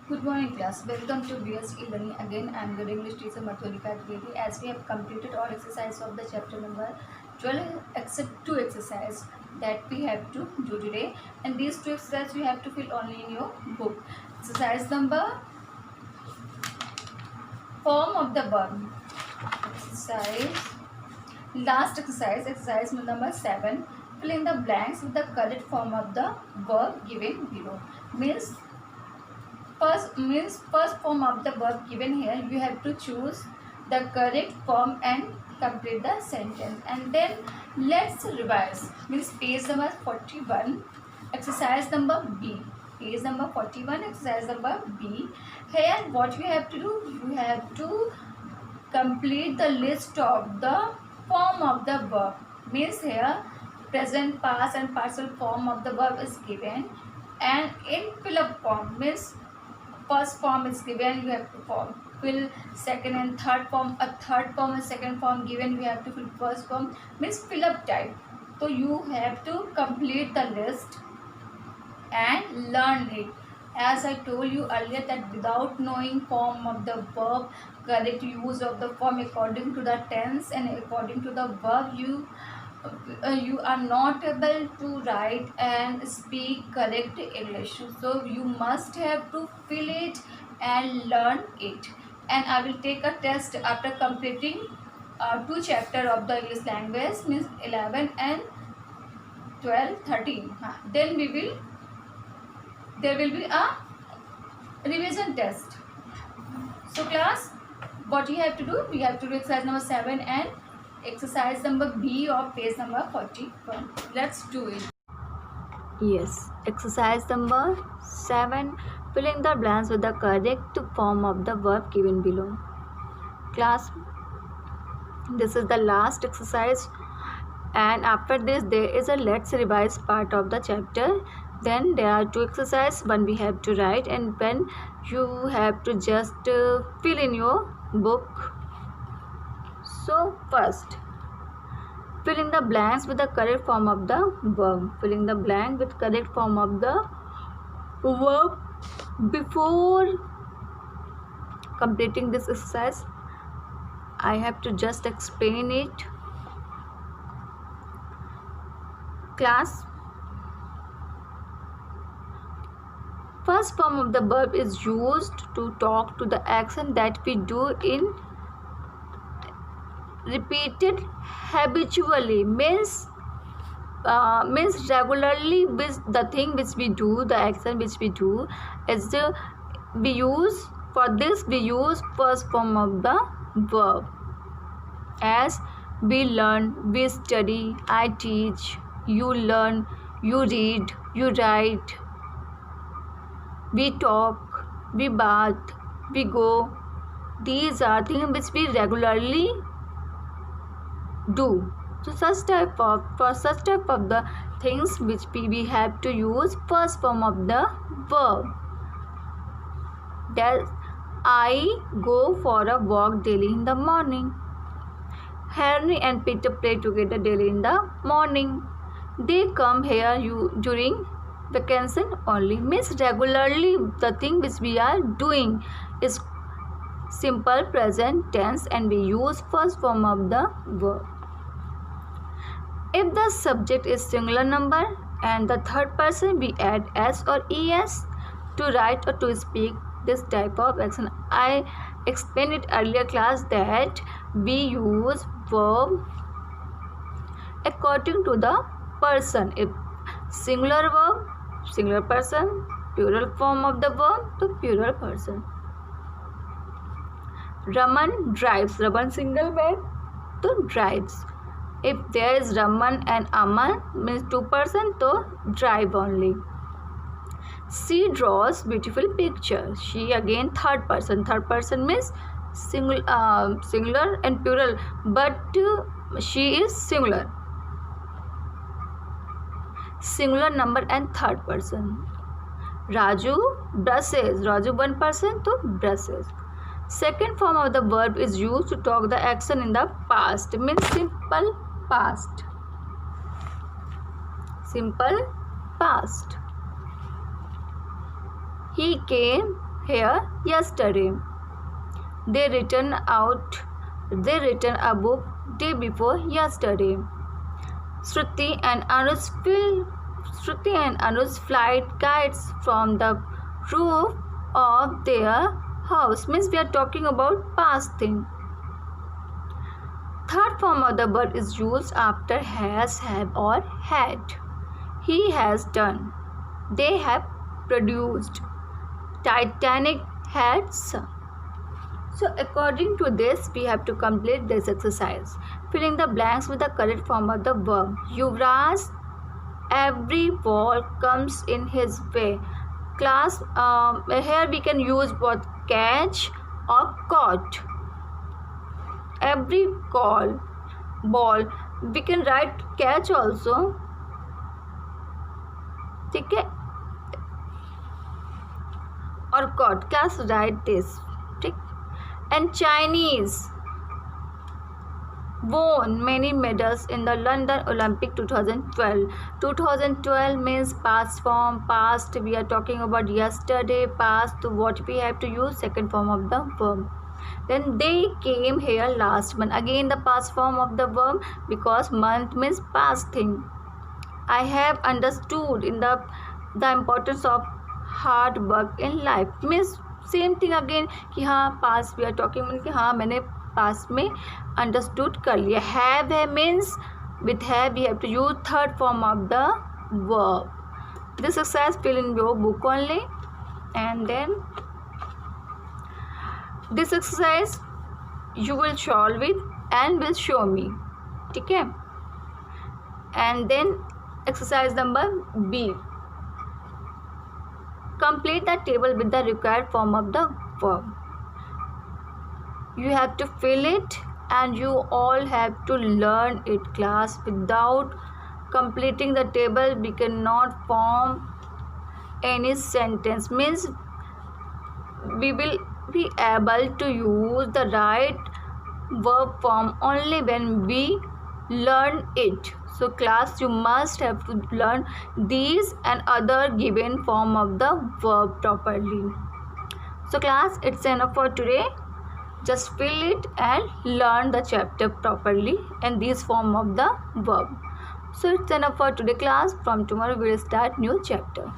Good morning class. Welcome to BSE Learning again. I am your English teacher Matholika Trivedi. As we have completed all exercise of the chapter number 12 except two exercise that we have to do today, and these two exercises you have to fill only in your book. Exercise number form of the verb. Exercise exercise number 7. Fill in the blanks with the correct form of the verb given below. First form of the verb given here, you have to choose the correct form and complete the sentence. And then let's revise. Means page number 41, exercise number B. Page number 41, exercise number B. Here what you have to do, you have to complete the list of the form of the verb. Means here present, past and partial form of the verb is given, and in fill up form means first form is given, you have to fill second and third form. A third form and second form given, you have to fill first form. Means fill up type. So you have to complete the list and learn it. As I told you earlier that without knowing form of the verb, correct use of the form according to the tense and according to the verb, you are not able to write and speak correct English. So you must have to fill it and learn it. And I will take a test after completing two chapter of the English language, means 11 and 12, 13. Then there will be a revision test. So class, what you have to do, we have to do exercise number 7 and exercise number B of page number 41. Let's do it. Yes, exercise number 7. Filling the blanks with the correct form of the verb given below. Class, this is the last exercise, and after this there is a let's revise part of the chapter. Then there are two exercises, one we have to write and when you have to just fill in your book. So first, fill in the blanks with the correct form of the verb. Filling the blank with correct form of the verb. Before completing this exercise, I have to just explain it. Class, first form of the verb is used to talk to the action that we do in repeated habitually, means regularly. With the thing which we do, the action which we do is we use for this, we use first form of the verb. As we learn, we study, I teach, you learn, you read, you write, we talk, we bath, we go. These are things which we regularly do. So for such type of the things which we have to use first form of the verb. That I go for a walk daily in the morning. Henry and Peter play together daily in the morning. They come here during vacation only. Means regularly the thing which we are doing is simple present tense and we use first form of the verb. If the subject is singular number and the third person, we add s or es to write or to speak this type of action. I explained it earlier class that we use verb according to the person. If singular verb, singular person, plural form of the verb to plural person. Raman drives. Raman single verb to drives. If there is Raman and Aman, means two person, to drive only. She draws beautiful picture. She again third person. Third person means singular and plural, but she is singular. Singular number and third person. Raju brushes. Raju one person, to brushes. Second form of the verb is used to talk the action in the past, means simple past. Simple past. He came here yesterday. They written a book day before yesterday. Shruti and Anuj flight kites from the roof of their house. Means we are talking about past thing. Third form of the verb is used after has, have or had. He has done. They have produced. Titanic had sunk. So according to this, we have to complete this exercise. Filling the blanks with the correct form of the verb. Yuvraj, every ball comes in his way. Class, here we can use both catch or caught. Every ball, we can write catch also. ठीक है, और caught. Class, write this. ठीक. And Chinese won many medals in the London Olympic 2012. 2012 means past form. Past, we are talking about yesterday. Past, what we have to use? Second form of the verb. Then they came here last month. Again the past form of the verb, because month means past thing. I have understood in the importance of hard work in life. Means same thing again कि हाँ past we are talking कि हाँ मैंने past में understood कर लिया. Have है means with have we have to use third form of the verb. This exercise fill in your book only, and then this exercise you will solve it and will show me. ठीक है. And then exercise number B. Complete the table with the required form of the verb. You have to fill it and you all have to learn it, class. Without completing the table, we cannot form any sentence. Means we will be able to use the right verb form only when we learn it. So class, you must have to learn these and other given form of the verb properly. So class, it's enough for today. Just fill it and learn the chapter properly and these form of the verb. So it's enough for today class. From tomorrow we will start new chapter.